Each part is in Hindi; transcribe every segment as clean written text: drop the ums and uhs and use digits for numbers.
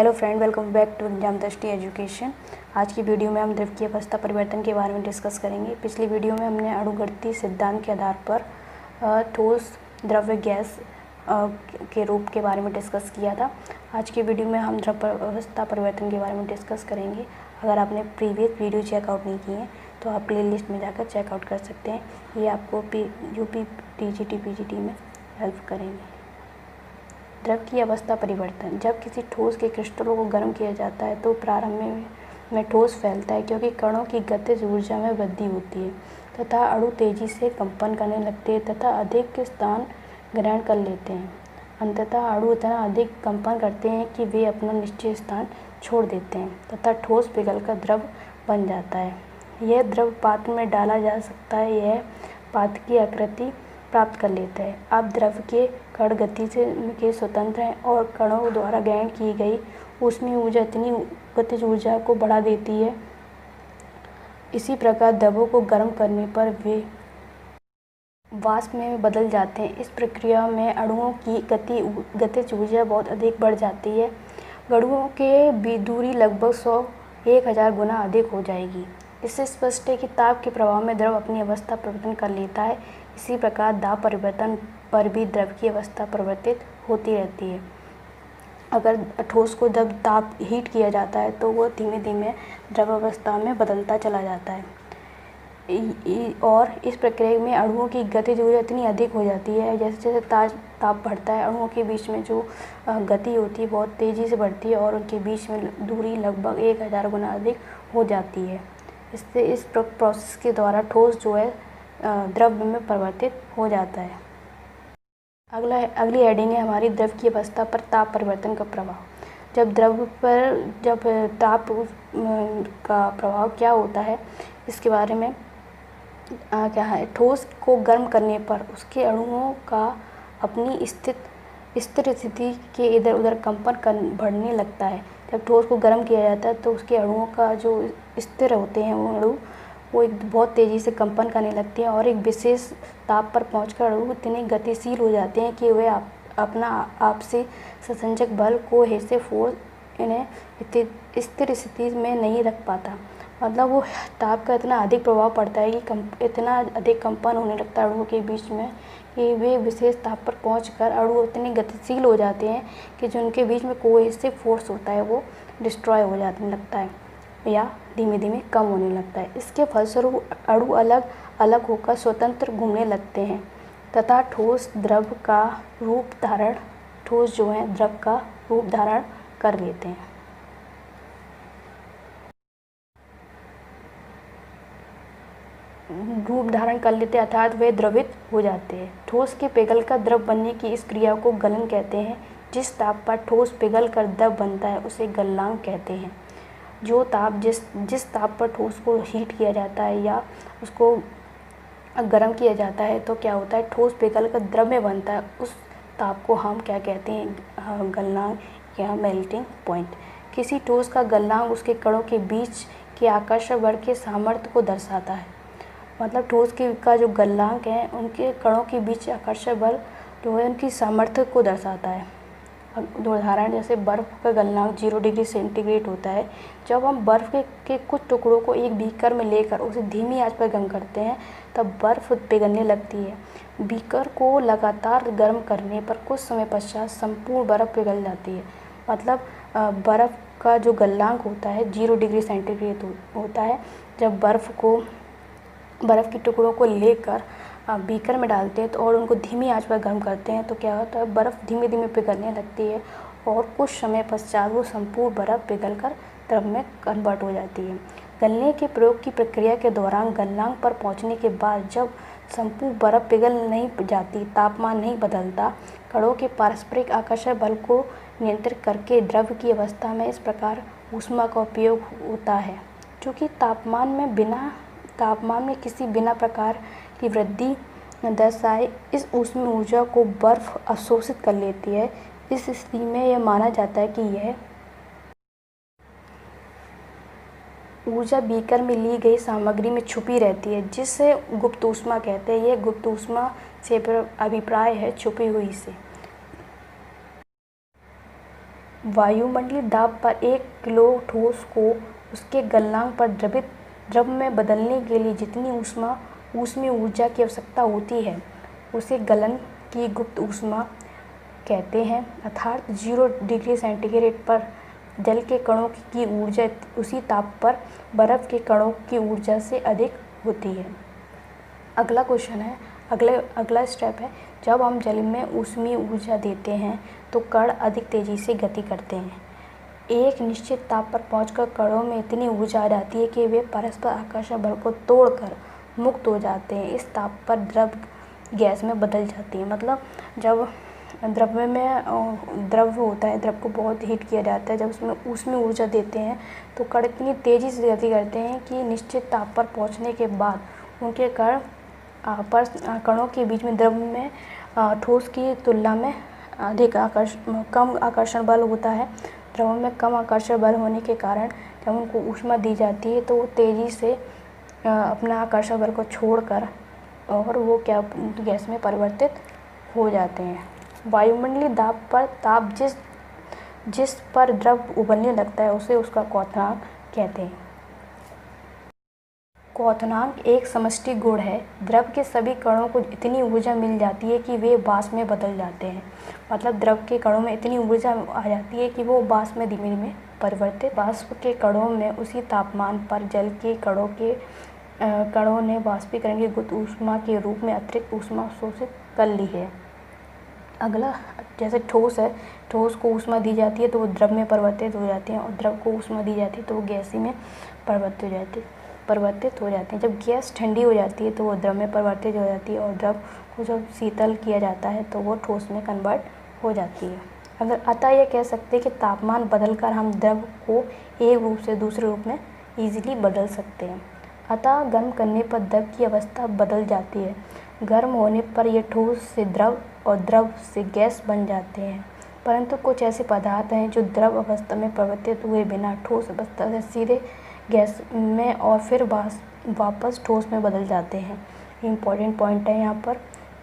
Hello friend, welcome back to exam Drishti education. आज की वीडियो में हम द्रव की अवस्था परिवर्तन के बारे में डिस्कस करेंगे। पिछली वीडियो में हमने अणुगणितीय सिद्धांत के आधार पर ठोस द्रव्य गैस के रूप के बारे में डिस्कस किया था। आज की वीडियो में हम द्रव अवस्था परिवर्तन के बारे में डिस्कस करेंगे। अगर आपने प्रीवियस वीडियो चेकआउट नहीं किए हैं तो आप प्ले लिस्ट में जाकर चेकआउट कर सकते हैं। ये आपको यूपी टीजीटी पीजीटी में हेल्प करेंगे। द्रव की अवस्था परिवर्तन। जब किसी ठोस के क्रिस्टलों को गर्म किया जाता है तो प्रारंभ में ठोस फैलता है, क्योंकि कणों की गतिज ऊर्जा में वृद्धि होती है तथा अणु तेजी से कंपन करने लगते हैं तथा अधिक स्थान ग्रहण कर लेते हैं। अंततः अणु इतना अधिक कंपन करते हैं कि वे अपना निश्चित स्थान छोड़ देते हैं तथा ठोस पिघलकर द्रव बन जाता है। यह द्रव पात्र में डाला जा सकता है। यह पात्र की आकृति प्राप्त कर लेता है। अब द्रव के कण गति के स्वतंत्र हैं और कणों द्वारा ग्रहण की गई ऊष्मीय ऊर्जा इतनी गतिज ऊर्जा को बढ़ा देती है। इसी प्रकार द्रवों को गर्म करने पर वे वाष्प में बदल जाते हैं। इस प्रक्रिया में अणुओं की गतिज ऊर्जा बहुत अधिक बढ़ जाती है। अणुओं के दूरी लगभग 100-1000 गुना अधिक हो जाएगी। इससे स्पष्ट है कि ताप के प्रभाव में द्रव अपनी अवस्था परिवर्तन कर लेता है। इसी प्रकार दाब परिवर्तन पर भी द्रव की अवस्था परिवर्तित होती रहती है। अगर ठोस को जब ताप हीट किया जाता है तो वह धीमे धीमे द्रव अवस्था में बदलता चला जाता है। और इस प्रक्रिया में अणुओं की गतिज ऊर्जा इतनी अधिक हो जाती है, जैसे जैसे ताप बढ़ता है अणुओं के बीच में जो गति होती है बहुत तेज़ी से बढ़ती है और उनके बीच में दूरी लगभग 1000 गुना अधिक हो जाती है। इससे इस प्रोसेस के द्वारा ठोस जो है द्रव्य में परिवर्तित हो जाता है। अगली हेडिंग है हमारी द्रव की अवस्था पर ताप परिवर्तन का प्रभाव। जब ताप का प्रभाव क्या होता है इसके बारे में क्या है। ठोस को गर्म करने पर उसके अणुओं का अपनी स्थिर स्थिति के इधर उधर कंपन बढ़ने लगता है। जब ठोस को गर्म किया जाता है तो उसके अणुओं का जो स्थिर होते हैं वो अणु वो एक बहुत तेज़ी से कंपन करने लगते हैं और एक विशेष ताप पर पहुंचकर अणु इतने गतिशील हो जाते हैं कि वे अपना आपसी संसंजक बल को हेसे फोर्स इन्हें स्थिर स्थिति में नहीं रख पाता। मतलब वो ताप का इतना अधिक प्रभाव पड़ता है कि इतना अधिक कंपन होने लगता है अणुओं के बीच में कि वे विशेष ताप पर पहुंचकर अणु इतने गतिशील हो जाते हैं कि जो उनके बीच में कोहेसिव फोर्स होता है वो डिस्ट्रॉय हो जाने लगता है या धीमे धीमे कम होने लगता है। इसके फलस्वरूप अणु अलग अलग होकर स्वतंत्र घूमने लगते हैं तथा ठोस द्रव का रूप धारण कर लेते हैं। अर्थात वे द्रवित हो जाते हैं। ठोस के पिघलकर द्रव बनने की इस क्रिया को गलन कहते हैं। जिस ताप पर ठोस पिघलकर द्रव बनता है उसे गलनांक कहते हैं। जिस ताप पर ठोस को हीट किया जाता है या उसको गर्म किया जाता है तो क्या होता है, ठोस पिघलकर द्रव में बनता है। उस ताप को हम क्या कहते हैं, गलनांक या मेल्टिंग पॉइंट। किसी ठोस का गलनांक उसके कणों के बीच के आकर्षण बल के सामर्थ्य को दर्शाता है। मतलब ठोस का जो गलनांक है उनके कणों के बीच आकर्षण बल जो है उनकी सामर्थ्य को दर्शाता है। उदाहरण जैसे बर्फ़ का गलनांक 0 डिग्री सेंटीग्रेड होता है। जब हम बर्फ़ के कुछ टुकड़ों को एक बीकर में लेकर उसे धीमी आंच पर गर्म करते हैं तब बर्फ़ पिघलने लगती है। बीकर को लगातार गर्म करने पर कुछ समय पश्चात संपूर्ण बर्फ़ पिघल जाती है। मतलब बर्फ़ का जो गलनांक होता है 0 डिग्री सेंटीग्रेड होता है। जब बर्फ़ के टुकड़ों को लेकर बीकर में डालते हैं तो और उनको धीमी आंच पर गर्म करते हैं तो क्या होता है, बर्फ़ धीमे धीमे पिघलने लगती है और कुछ समय पश्चात वो संपूर्ण बर्फ़ पिघलकर द्रव में कन्वर्ट हो जाती है। गलने के प्रयोग की प्रक्रिया के दौरान गलनांक पर पहुंचने के बाद जब संपूर्ण बर्फ़ पिघल नहीं जाती, तापमान नहीं बदलता, कणों के पारस्परिक आकर्षण बल को नियंत्रित करके द्रव की अवस्था में इस प्रकार ऊष्मा का उपयोग होता है। चूँकि तापमान में किसी बिना प्रकार की वृद्धि दर्शाए इस ऊष्मीय ऊर्जा को बर्फ अवशोषित कर लेती है। इस स्थिति में यह माना जाता है कि यह ऊर्जा बीकर में ली गई सामग्री में छुपी रहती है, जिसे गुप्त ऊष्मा कहते हैं। यह गुप्त ऊष्मा से अभिप्राय है छुपी हुई से। वायुमंडलीय दाब पर 1 किलो ठोस को उसके गलनांक पर द्रव में बदलने के लिए जितनी ऊष्मीय ऊर्जा की आवश्यकता होती है उसे गलन की गुप्त ऊष्मा कहते हैं। अर्थात 0 डिग्री सेंटीग्रेड पर जल के कणों की ऊर्जा उसी ताप पर बर्फ के कणों की ऊर्जा से अधिक होती है। अगला क्वेश्चन है, अगला स्टेप है, जब हम जल में ऊष्मीय ऊर्जा देते हैं तो कण अधिक तेजी से गति करते हैं। एक निश्चित ताप पर पहुंचकर कणों में इतनी ऊर्जा आ जाती है कि वे परस्पर आकर्षण बल को तोड़कर मुक्त हो जाते हैं। इस ताप पर द्रव गैस में बदल जाती है। मतलब जब द्रव होता है, द्रव को बहुत हीट किया जाता है, जब उसमें ऊष्मीय ऊर्जा देते हैं तो कण इतनी तेज़ी से गति करते हैं कि निश्चित ताप पर पहुंचने के बाद उनके कणों के बीच में द्रव में ठोस की तुलना में कम आकर्षण बल होता है। द्रव में कम आकर्षण बल होने के कारण जब उनको ऊष्मा दी जाती है तो वो तेज़ी से अपना आकर्षण बल को छोड़कर और वो गैस में परिवर्तित हो जाते हैं। वायुमंडलीय दाब पर ताप जिस पर द्रव उबलने लगता है उसे उसका क्वथनांक कहते हैं। क्वथनांक एक समष्टि गुण है। द्रव के सभी कणों को इतनी ऊर्जा मिल जाती है कि वे वाष्प में बदल जाते हैं। मतलब द्रव के कणों में इतनी ऊर्जा आ जाती है कि वो वाष्प में धीमे धीमे परिवर्तित। वाष्प के कणों में उसी तापमान पर जल के कणों ने वाष्पीकरण की गुप्त ऊष्मा के रूप में अतिरिक्त ऊष्मा अवशोषित कर ली है। अगला, जैसे ठोस है, ठोस को ऊष्मा दी जाती है तो वो द्रव में परिवर्तित हो जाते हैं और द्रव को ऊष्मा दी जाती है तो वो गैसीय में परिवर्तित हो जाते हैं। जब गैस ठंडी हो जाती है तो वो द्रव में परिवर्तित हो जाती है और द्रव को जब शीतल किया जाता है तो वो ठोस में कन्वर्ट हो जाती है। अतः यह कह सकते हैं कि तापमान बदलकर हम द्रव को एक रूप से दूसरे रूप में ईजिली बदल सकते हैं। अतः गर्म करने पर द्रव की अवस्था बदल जाती है। गर्म होने पर यह ठोस से द्रव और द्रव से गैस बन जाते हैं। परंतु कुछ ऐसे पदार्थ हैं जो द्रव अवस्था में परिवर्तित हुए बिना ठोस अवस्था से सीधे गैस में और फिर वापस ठोस में बदल जाते हैं। इम्पॉर्टेंट पॉइंट है यहाँ पर।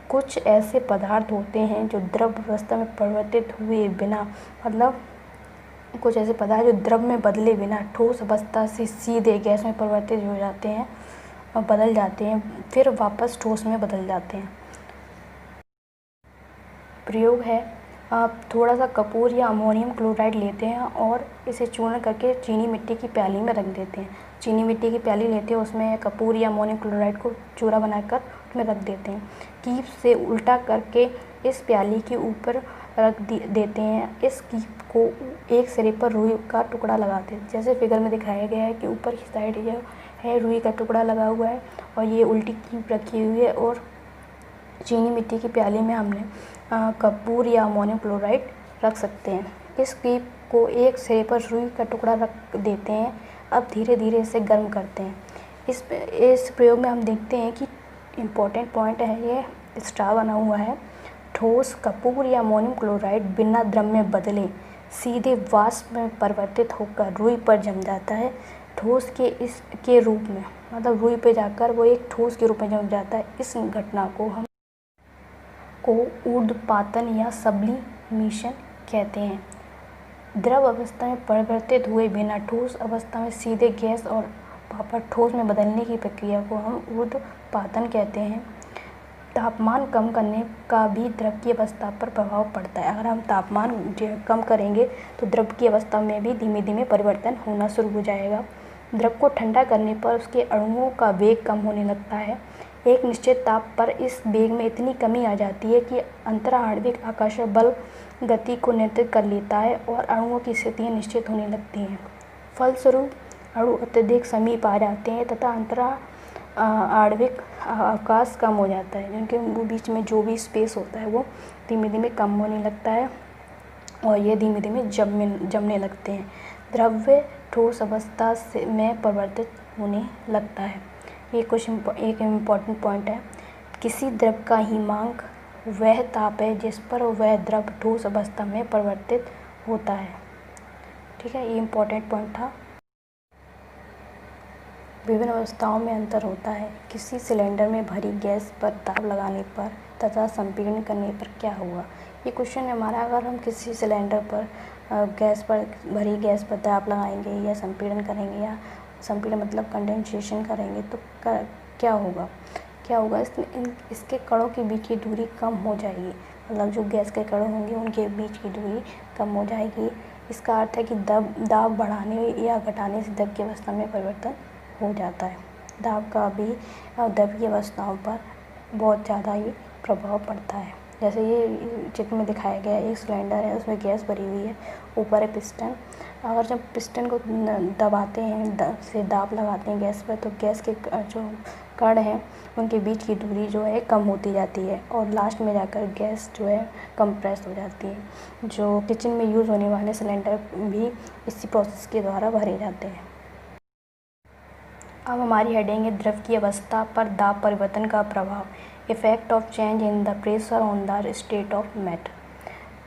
कुछ ऐसे पदार्थ होते हैं जो द्रव अवस्था में परिवर्तित हुए बिना, मतलब कुछ ऐसे पदार्थ जो द्रव में बदले बिना ठोस अवस्था से सीधे गैस में परिवर्तित हो जाते हैं और बदल जाते हैं, फिर वापस ठोस में बदल जाते हैं। प्रयोग है, आप थोड़ा सा कपूर या अमोनियम क्लोराइड लेते हैं और इसे चूर्ण करके चीनी मिट्टी की प्याली में रख देते हैं। चीनी मिट्टी की प्याली लेते हैं, उसमें कपूर या अमोनियम क्लोराइड को चूरा बनाकर उसमें रख देते हैं। कीप से उल्टा करके इस प्याली के ऊपर रख देते हैं। इस कीप को एक सिरे पर रुई का टुकड़ा लगाते हैं। जैसे फिगर में दिखाया गया है कि ऊपर की साइड जो है रुई का टुकड़ा लगा हुआ है और ये उल्टी कीप रखी हुई है और चीनी मिट्टी की प्याली में हमने कपूर या अमोनियम क्लोराइड रख सकते हैं। इस कीप को एक सिरे पर रुई का टुकड़ा रख देते हैं। अब धीरे धीरे इसे गर्म करते हैं। इस प्रयोग में हम देखते हैं कि इम्पोर्टेंट पॉइंट है, ये स्टार बना हुआ है। ठोस कपूर या अमोनियम क्लोराइड बिना द्रव में बदले सीधे वाष्प में परिवर्तित होकर रुई पर जम जाता है। ठोस के रूप में, मतलब रुई पे जाकर वो एक ठोस के रूप में जम जाता है। इस घटना को हम ऊर्ध्वपातन या सब्लिमेशन कहते हैं। द्रव अवस्था में परिवर्तित हुए बिना ठोस अवस्था में सीधे गैस और वापस ठोस में बदलने की प्रक्रिया को हम ऊर्ध्वपातन कहते हैं। तापमान कम करने का भी द्रव की अवस्था पर प्रभाव पड़ता है। अगर हम तापमान कम करेंगे तो द्रव की अवस्था में भी धीमे धीमे परिवर्तन होना शुरू हो जाएगा। द्रव को ठंडा करने पर उसके अणुओं का वेग कम होने लगता है। एक निश्चित ताप पर इस वेग में इतनी कमी आ जाती है कि अंतराणविक आकर्षण बल गति को नियंत्रित कर लेता है और अणुओं की स्थितियाँ निश्चित होने लगती हैं। फलस्वरूप अणु अत्यधिक समीप आ जाते हैं तथा आणविक अवकाश कम हो जाता है, जिनके बीच में जो भी स्पेस होता है वो धीमे धीमे कम होने लगता है और ये धीमे धीमे जमने लगते हैं। द्रव्य ठोस अवस्था में परिवर्तित होने लगता है। ये एक इम्पॉर्टेंट पॉइंट है। किसी द्रव का हिमांक वह ताप है जिस पर वह द्रव ठोस अवस्था में परिवर्तित होता है। ठीक है, ये इम्पॉर्टेंट पॉइंट था। विभिन्न अवस्थाओं में अंतर होता है। किसी सिलेंडर में भरी गैस पर ताप लगाने पर तथा संपीड़न करने पर क्या होगा। ये क्वेश्चन है हमारा। अगर हम किसी सिलेंडर पर गैस पर भरी गैस पर दाब लगाएंगे या संपीड़न करेंगे, या संपीड़न मतलब कंडेंसेशन करेंगे, तो क्या होगा इसके कणों के बीच की दूरी कम हो जाएगी। मतलब जो गैस के कण होंगे उनके बीच की दूरी कम हो जाएगी। इसका अर्थ है कि दाब बढ़ाने या घटाने से द्रव की अवस्था में परिवर्तन हो जाता है। दाब का भी द्रव की अवस्थाओं पर बहुत ज़्यादा ही प्रभाव पड़ता है। जैसे ये चित्र में दिखाया गया है, एक सिलेंडर है, उसमें गैस भरी हुई है, ऊपर है पिस्टन। अगर जब पिस्टन को दबाते हैं से दाब लगाते हैं गैस पर, तो गैस के जो कण हैं उनके बीच की दूरी जो है कम होती जाती है और लास्ट में जाकर गैस जो है कंप्रेस हो जाती है। जो किचन में यूज़ होने वाले सिलेंडर भी इसी प्रोसेस के द्वारा भरे जाते हैं। अब हमारी हेडिंग है द्रव की अवस्था पर दाब परिवर्तन का प्रभाव, effect of change in the pressure on the state of matter.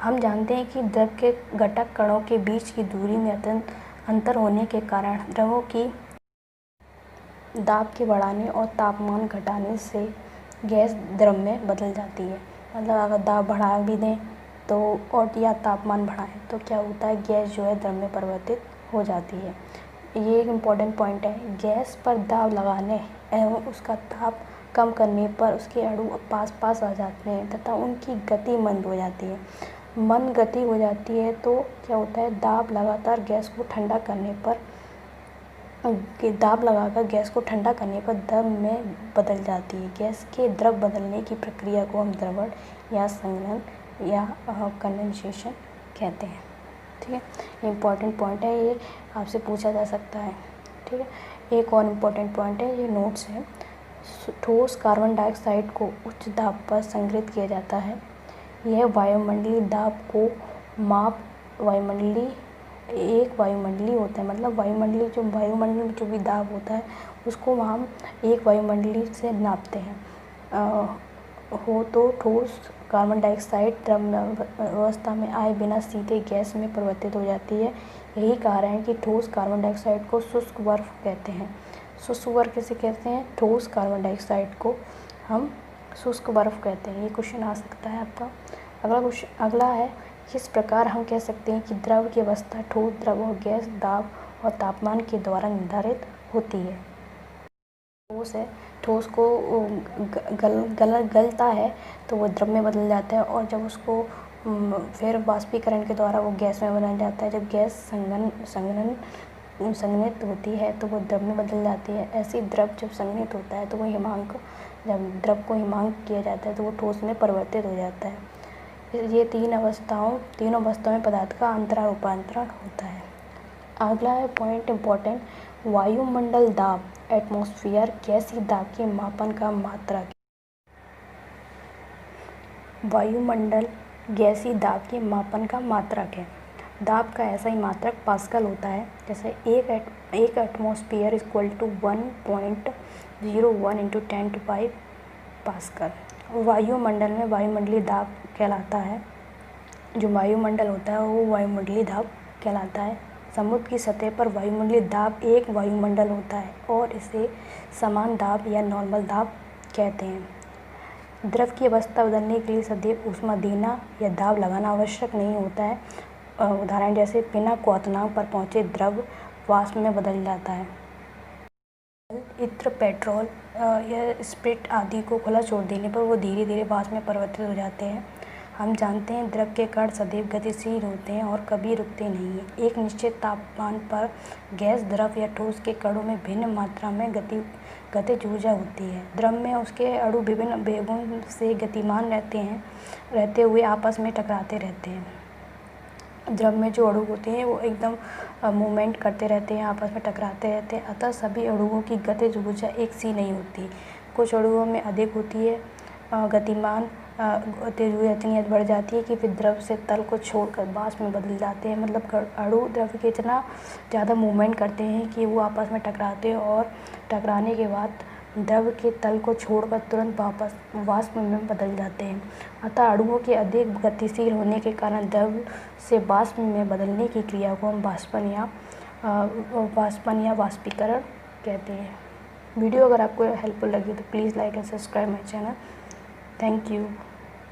हम जानते हैं कि द्रव के घटक कणों के बीच की दूरी में अंतर होने के कारण द्रवों की दाब के बढ़ाने और तापमान घटाने से गैस द्रव में बदल जाती है। मतलब अगर दाब बढ़ा भी दें तो और या तापमान बढ़ाएं तो क्या होता है, गैस जो है द्रव में परिवर्तित हो जाती है। ये एक इम्पॉर्टेंट पॉइंट है। गैस पर दाब लगाने एवं उसका ताप कम करने पर उसके अणु पास आ जाते हैं तथा उनकी गति मंद हो जाती है। मंद गति हो जाती है तो क्या होता है, दाब लगाकर गैस को ठंडा करने पर द्रव में बदल जाती है। गैस के द्रव बदलने की प्रक्रिया को हम द्रवण या संघनन या कंडेंसेशन कहते हैं। ठीक है, इम्पॉर्टेंट पॉइंट है, ये आपसे पूछा जा सकता है। ठीक है, एक और इम्पॉर्टेंट पॉइंट है, ये नोट्स है। ठोस कार्बन डाइऑक्साइड को उच्च दाब पर संग्रहित किया जाता है। यह वायुमंडलीय दाब को एक वायुमंडलीय होता है, मतलब वायुमंडल में जो भी दाब होता है उसको हम एक वायुमंडलीय से नापते हैं। तो ठोस कार्बन डाइऑक्साइड द्रव अवस्था में आए बिना सीधे गैस में परिवर्तित हो जाती है। यही कारण है कि ठोस कार्बन डाइऑक्साइड को शुष्क बर्फ कहते हैं। शुष्क बर्फ किसे कहते हैं? ठोस कार्बन डाइऑक्साइड को हम शुष्क बर्फ कहते हैं। ये क्वेश्चन आ सकता है आपका। अगला है, किस प्रकार हम कह सकते हैं कि द्रव की अवस्था ठोस, द्रव और गैस दाब और तापमान के द्वारा निर्धारित होती है। ठोस है, ठोस को गलता है तो वो द्रव में बदल जाता है और जब उसको फिर वाष्पीकरण के द्वारा वो गैस में बदल जाता है। जब गैस संघनित होती है तो वो द्रव में बदल जाती है। ऐसे द्रव जब संघनित होता है तो वो जब द्रव को हिमांक किया जाता है तो वो ठोस में परिवर्तित हो जाता है। ये तीनों अवस्थाओं में पदार्थ का अंतरा रूपांतरण होता है। अगला है पॉइंट इम्पोर्टेंट, वायुमंडल दाब, एटमॉस्फेयर गैसीय दाब के मापन का मात्रक। वायुमंडल गैसीय दाब के मापन का मात्रक है। दाब का ऐसा ही मात्रक पास्कल होता है। जैसे एक एटमॉस्फेयर इक्वल टू 1.01 × 10⁵ पास्कल। वायुमंडल में वायुमंडलीय दाब कहलाता है। जो वायुमंडल होता है वो वायुमंडलीय दाब कहलाता है। समुद्र की सतह पर वायुमंडलीय दाब एक वायुमंडल होता है और इसे समान दाब या नॉर्मल दाब कहते हैं। द्रव की अवस्था बदलने के लिए सदैव ऊष्मा देना या दाब लगाना आवश्यक नहीं होता है। उदाहरण जैसे बिना क्वथनांक पर पहुँचे द्रव वाष्प में बदल जाता है। इत्र, पेट्रोल या स्प्रिट आदि को खुला छोड़ देने पर वो धीरे धीरे वाष्प में परिवर्तित हो जाते हैं। हम जानते हैं द्रव के कण सदैव गतिशील होते हैं और कभी रुकते नहीं हैं। एक निश्चित तापमान पर गैस, द्रव या ठोस के कणों में भिन्न मात्रा में गतिज ऊर्जा होती है। द्रव में उसके अणु विभिन्न वेगों से गतिमान रहते हुए आपस में टकराते रहते हैं। द्रव में जो अणु होते हैं वो एकदम मूवमेंट करते रहते हैं, आपस में टकराते रहते हैं। अतः सभी अणुओं की गतिज ऊर्जा एक सी नहीं होती। कुछ अणुओं में अधिक होती है गतिमान गतिज ऊर्जा इतनी बढ़ जाती है कि फिर द्रव से तल को छोड़कर वाष्प में बदल जाते हैं। मतलब अणु द्रव के इतना ज़्यादा मूवमेंट करते हैं कि वो आपस में टकराते हैं और टकराने के बाद द्रव के तल को छोड़कर तुरंत वापस वाष्प में बदल जाते हैं। अतः अणुओं के अधिक गतिशील होने के कारण द्रव से वाष्प में बदलने की क्रिया को हम वाष्पन या वाष्पीकरण कहते हैं। वीडियो अगर आपको हेल्पफुल लगी तो please like and subscribe my channel. Thank you.